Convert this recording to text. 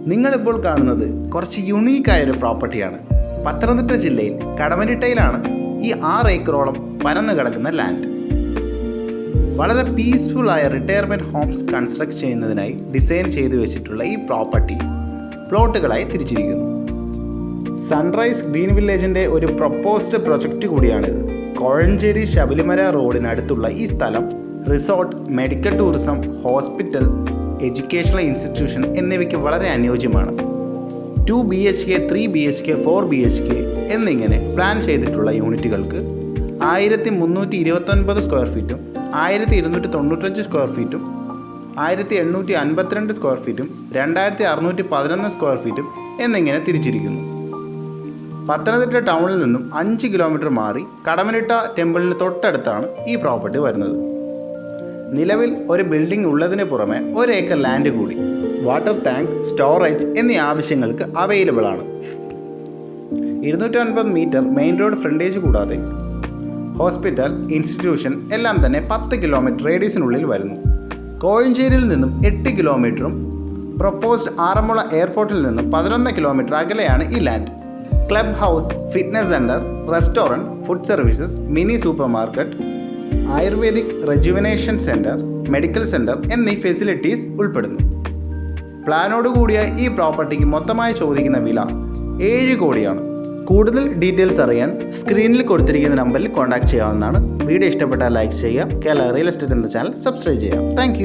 നിങ്ങളിപ്പോൾ കാണുന്നത് കുറച്ച് യുണീക്കായൊരു പ്രോപ്പർട്ടിയാണ്. പത്തനംതിട്ട ജില്ലയിൽ കടമനിട്ടയിലാണ് ഈ 6 ഏക്കറോളം പരന്നു കിടക്കുന്ന ലാൻഡ്. വളരെ പീസ്ഫുള്ളായ റിട്ടയർമെൻറ്റ് ഹോംസ് കൺസ്ട്രക്ട് ചെയ്യുന്നതിനായി ഡിസൈൻ ചെയ്തു വെച്ചിട്ടുള്ള ഈ പ്രോപ്പർട്ടി പ്ലോട്ടുകളായി തിരിച്ചിരിക്കുന്നു. സൺറൈസ് ഗ്രീൻ വില്ലേജിൻ്റെ ഒരു പ്രൊപ്പോസ്ഡ് പ്രൊജക്റ്റ് കൂടിയാണിത്. കോഴഞ്ചേരി ശബരിമല റോഡിനടുത്തുള്ള ഈ സ്ഥലം resort, medical tourism, hospital, educational institution എന്നിവയ്ക്ക് വളരെ അനുയോജ്യമാണ്. 2 BHK, 3 BHK, 4 BHK എന്നിങ്ങനെ പ്ലാൻ ചെയ്തിട്ടുള്ള യൂണിറ്റുകൾക്ക് 1329 സ്ക്വയർ ഫീറ്റും 1295 സ്ക്വയർ ഫീറ്റും 1852 സ്ക്വയർ ഫീറ്റും 2611 സ്ക്വയർ ഫീറ്റും എന്നിങ്ങനെ തിരിച്ചിരിക്കുന്നു. പത്തനംതിട്ട ടൗണിൽ നിന്നും 5 കിലോമീറ്റർ മാറി കടമനിട്ട ടെമ്പിളിന് തൊട്ടടുത്താണ് ഈ പ്രോപ്പർട്ടി വരുന്നത്. നിലവിൽ ഒരു ബിൽഡിംഗ് ഉള്ളതിന് പുറമെ 1 ഏക്കർ ലാൻഡ് കൂടി വാട്ടർ ടാങ്ക്, സ്റ്റോറേജ് എന്നീ ആവശ്യങ്ങൾക്ക് അവൈലബിൾ ആണ്. 250 മീറ്റർ മെയിൻ റോഡ് ഫ്രണ്ടേജ് കൂടാതെ ഹോസ്പിറ്റൽ, ഇൻസ്റ്റിറ്റ്യൂഷൻ എല്ലാം തന്നെ 10 കിലോമീറ്റർ റേഡിയസിനുള്ളിൽ വരുന്നു. കോഴഞ്ചേരിയിൽ നിന്നും 8 കിലോമീറ്ററും പ്രൊപ്പോസ്ഡ് ആറന്മുള എയർപോർട്ടിൽ നിന്നും 11 കിലോമീറ്റർ അകലെയാണ് ഈ land. Club house, fitness centre, restaurant, food services, mini super market, ayurvedic rejuvenation centre, medical centre എന്നീ ഫെസിലിറ്റീസ് ഉൾപ്പെടുന്നു. പ്ലാനോടുകൂടിയ ഈ പ്രോപ്പർട്ടിക്ക് മൊത്തമായി ചോദിക്കുന്ന വില 7 കോടിയാണ്. കൂടുതൽ ഡീറ്റെയിൽസ് അറിയാൻ സ്ക്രീനിൽ കൊടുത്തിരിക്കുന്ന നമ്പറിൽ കോൺടാക്ട് ചെയ്യാവുന്നതാണ്. വീഡിയോ ഇഷ്ടപ്പെട്ടാൽ ലൈക്ക് ചെയ്യുക. കേരള റിയൽ എസ്റ്റേറ്റ് എന്ന ചാനൽ സബ്സ്ക്രൈബ് ചെയ്യാം. താങ്ക്